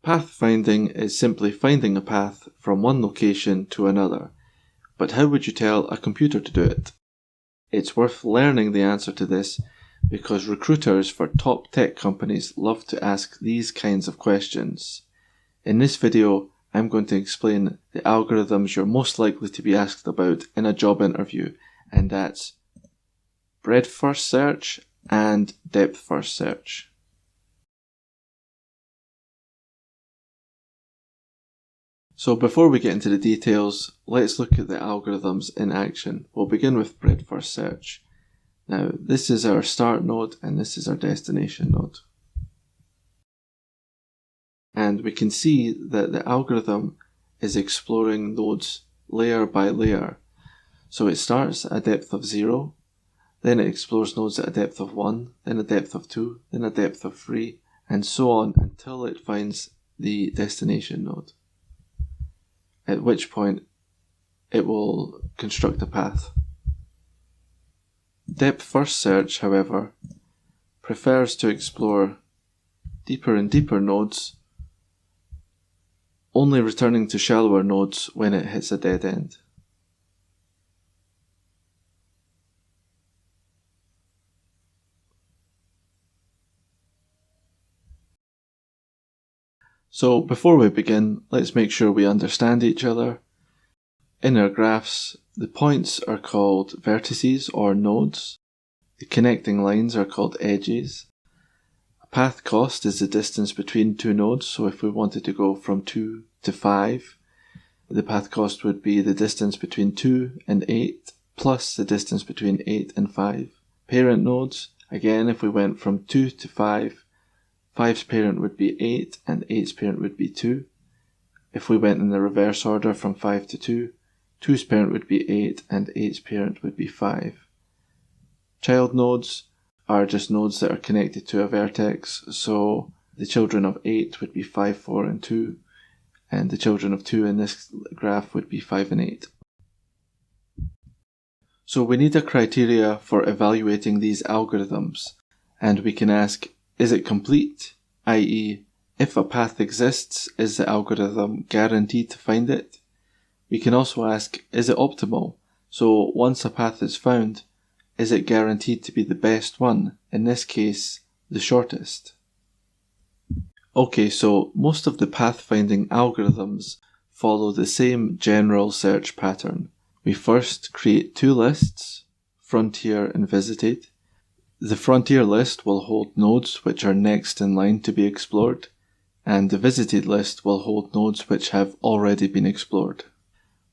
Pathfinding is simply finding a path from one location to another, but how would you tell a computer to do it? It's worth learning the answer to this because recruiters for top tech companies love to ask these kinds of questions. In this video, I'm going to explain the algorithms you're most likely to be asked about in a job interview, and that's breadth first search and depth first search. So before we get into the details, let's look at the algorithms in action. We'll begin with breadth first search. Now, this is our start node and this is our destination node. And we can see that the algorithm is exploring nodes layer by layer. So it starts at a depth of 0, then it explores nodes at a depth of 1, then a depth of 2, then a depth of 3, and so on until it finds the destination node, at which point it will construct a path. Depth first search, however, prefers to explore deeper and deeper nodes, only returning to shallower nodes when it hits a dead end. So before we begin, let's make sure we understand each other. In our graphs, the points are called vertices or nodes. The connecting lines are called edges. A path cost is the distance between two nodes, so if we wanted to go from 2 to 5, the path cost would be the distance between 2 and 8 plus the distance between 8 and 5. Parent nodes, again, if we went from 2 to 5, 5's parent would be 8 and 8's parent would be 2. If we went in the reverse order from 5 to 2, 2's parent would be 8 and 8's parent would be 5. Child nodes are just nodes that are connected to a vertex, so the children of 8 would be 5, 4 and 2, and the children of 2 in this graph would be 5 and 8. So we need a criteria for evaluating these algorithms, and we can ask, is it complete? i.e., if a path exists, is the algorithm guaranteed to find it? We can also ask, is it optimal? So once a path is found, is it guaranteed to be the best one? In this case, the shortest. Okay, so most of the pathfinding algorithms follow the same general search pattern. We first create two lists, frontier and visited. The frontier list will hold nodes which are next in line to be explored, and the visited list will hold nodes which have already been explored.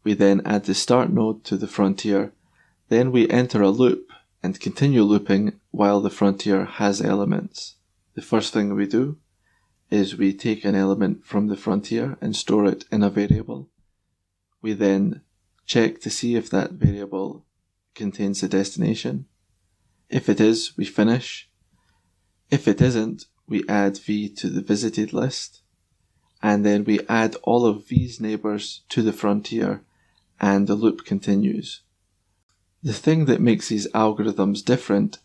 We then add the start node to the frontier, then we enter a loop and continue looping while the frontier has elements. The first thing we do is we take an element from the frontier and store it in a variable. We then check to see if that variable contains the destination. If it is, we finish. If it isn't, we add v to the visited list, and then we add all of v's neighbours to the frontier, and the loop continues. The thing that makes these algorithms different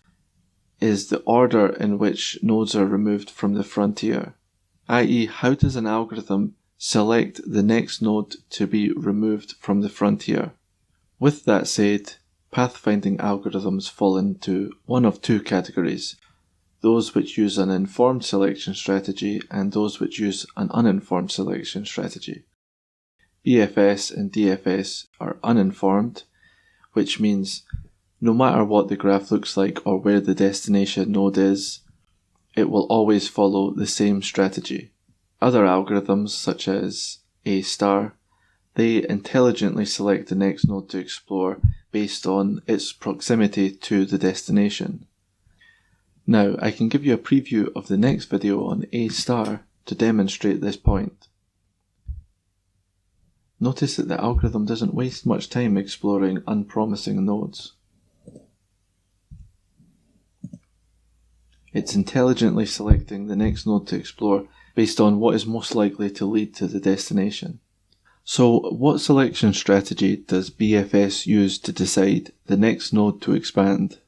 is the order in which nodes are removed from the frontier, i.e., how does an algorithm select the next node to be removed from the frontier? With that said, pathfinding algorithms fall into one of two categories, those which use an informed selection strategy and those which use an uninformed selection strategy. BFS and DFS are uninformed, which means no matter what the graph looks like or where the destination node is, it will always follow the same strategy. Other algorithms, such as A*, they intelligently select the next node to explore based on its proximity to the destination. Now, I can give you a preview of the next video on A* to demonstrate this point. Notice that the algorithm doesn't waste much time exploring unpromising nodes. It's intelligently selecting the next node to explore based on what is most likely to lead to the destination. So, what selection strategy does BFS use to decide the next node to expand?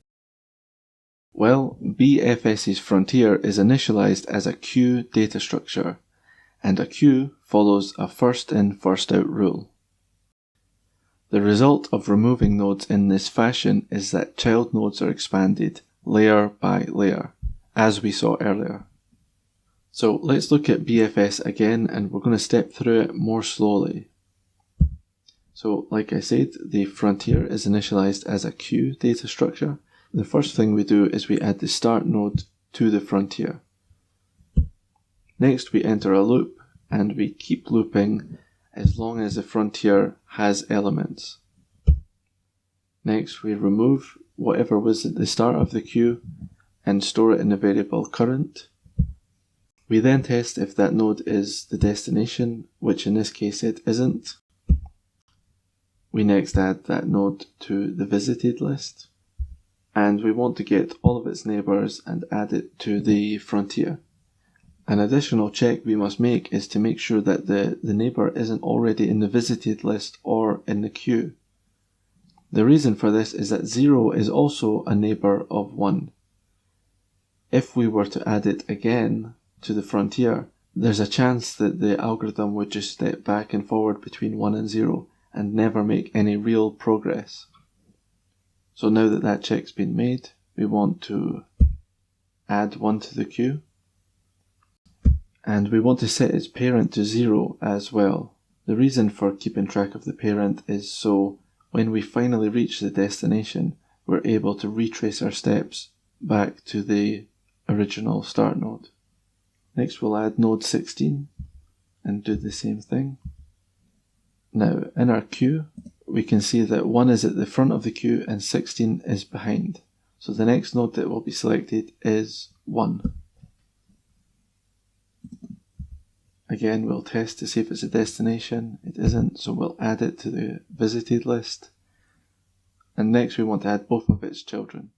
Well, BFS's frontier is initialized as a queue data structure, and a queue follows a first in, first out rule. The result of removing nodes in this fashion is that child nodes are expanded layer by layer, as we saw earlier. So let's look at BFS again, and we're going to step through it more slowly. So like I said, the frontier is initialized as a queue data structure. The first thing we do is we add the start node to the frontier. Next we enter a loop, and we keep looping as long as the frontier has elements. Next we remove whatever was at the start of the queue and store it in the variable current. We then test if that node is the destination, which in this case it isn't. We next add that node to the visited list, and we want to get all of its neighbours and add it to the frontier. An additional check we must make is to make sure that the neighbour isn't already in the visited list or in the queue. The reason for this is that 0 is also a neighbour of 1. If we were to add it again to the frontier, there's a chance that the algorithm would just step back and forward between 1 and 0 and never make any real progress. So now that that check's been made, we want to add 1 to the queue, and we want to set its parent to 0 as well. The reason for keeping track of the parent is so when we finally reach the destination, we're able to retrace our steps back to the original start node. Next we'll add node 16 and do the same thing. Now in our queue we can see that 1 is at the front of the queue and 16 is behind. So the next node that will be selected is 1. Again we'll test to see if it's a destination. It isn't, so we'll add it to the visited list. And next we want to add both of its children.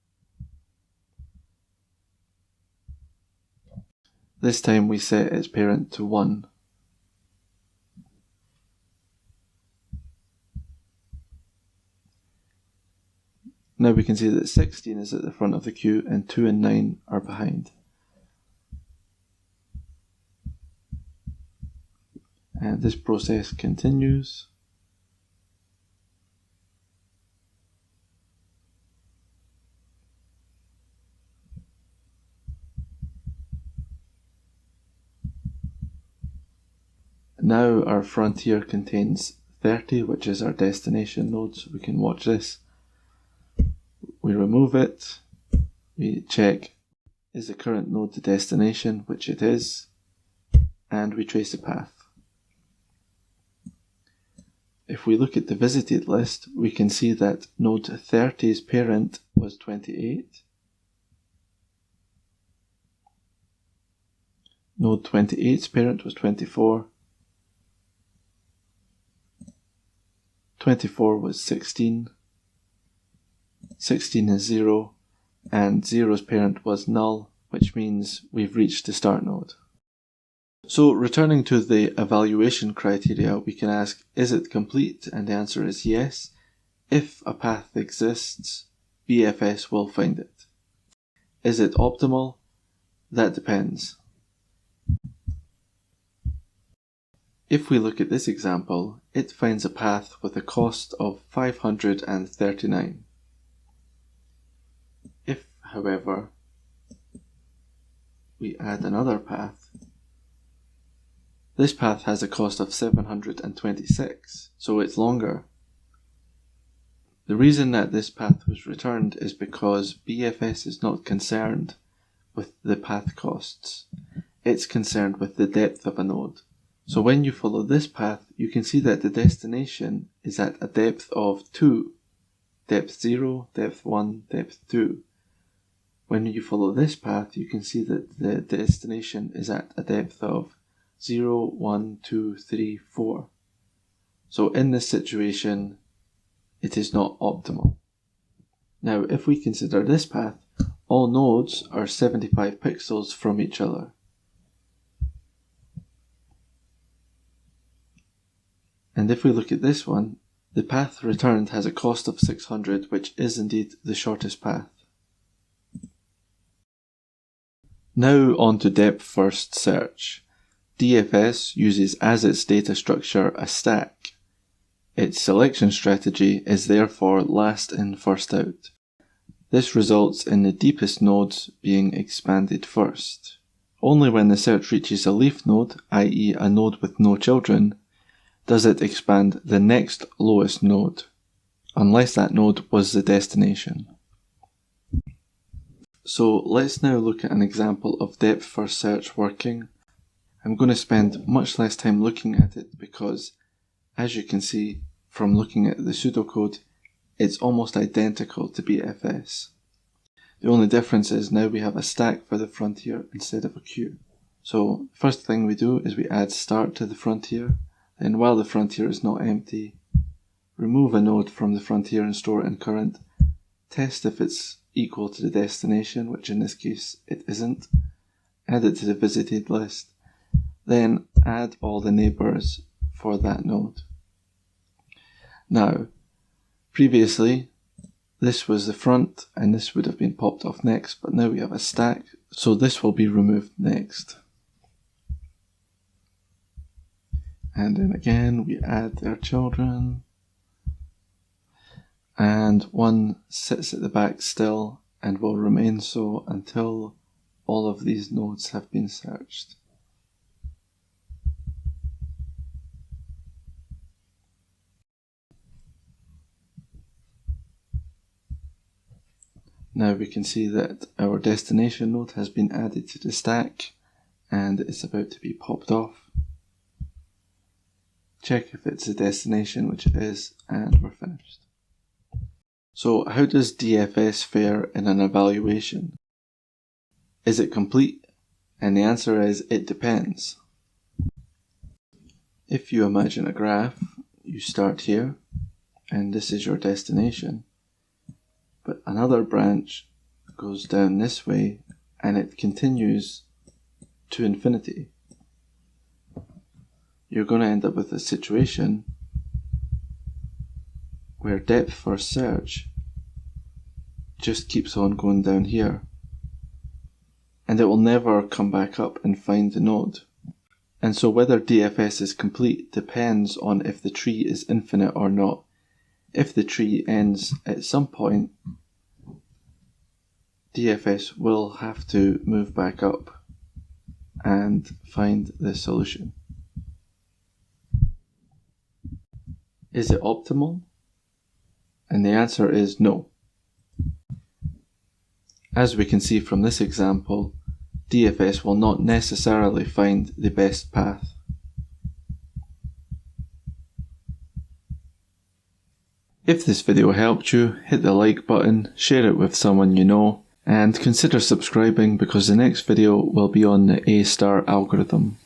This time we set its parent to 1. Now we can see that 16 is at the front of the queue and 2 and 9 are behind. And this process continues. Now our frontier contains 30, which is our destination node, so we can watch this. We remove it, we check is the current node the destination, which it is, and we trace the path. If we look at the visited list, we can see that node 30's parent was 28, node 28's parent was 24, 24 was 16, 16 is 0, and 0's parent was null, which means we've reached the start node. So returning to the evaluation criteria, we can ask, is it complete? And the answer is yes. If a path exists, BFS will find it. Is it optimal? That depends. If we look at this example, it finds a path with a cost of 539. If, however, we add another path, this path has a cost of 726, so it's longer. The reason that this path was returned is because BFS is not concerned with the path costs. It's concerned with the depth of a node. So when you follow this path, you can see that the destination is at a depth of 2. Depth 0, depth 1, depth 2. When you follow this path, you can see that the destination is at a depth of 0, 1, 2, 3, 4. So in this situation, it is not optimal. Now, if we consider this path, all nodes are 75 pixels from each other. And if we look at this one, the path returned has a cost of 600, which is indeed the shortest path. Now on to depth first search. DFS uses as its data structure a stack. Its selection strategy is therefore last in, first out. This results in the deepest nodes being expanded first. Only when the search reaches a leaf node, i.e. a node with no children, does it expand the next lowest node, unless that node was the destination. So let's now look at an example of depth first search working. I'm going to spend much less time looking at it because, as you can see from looking at the pseudocode, it's almost identical to BFS. The only difference is now we have a stack for the frontier instead of a queue. So first thing we do is we add start to the frontier, then while the frontier is not empty, remove a node from the frontier and store it in current, test if it's equal to the destination, which in this case it isn't, add it to the visited list, then add all the neighbours for that node. Now, previously this was the front and this would have been popped off next, but now we have a stack, so this will be removed next. And then again we add their children, and one sits at the back still and will remain so until all of these nodes have been searched. Now we can see that our destination node has been added to the stack and it's about to be popped off. Check if it's a destination, which it is, and we're finished. So how does DFS fare in an evaluation? Is it complete? And the answer is it depends. If you imagine a graph, you start here and this is your destination. But another branch goes down this way and it continues to infinity. You're going to end up with a situation where depth first search just keeps on going down here and it will never come back up and find the node. And so whether DFS is complete depends on if the tree is infinite or not. If the tree ends at some point, DFS will have to move back up and find the solution. Is it optimal? And the answer is no. As we can see from this example, DFS will not necessarily find the best path. If this video helped you, hit the like button, share it with someone you know, and consider subscribing because the next video will be on the A* algorithm.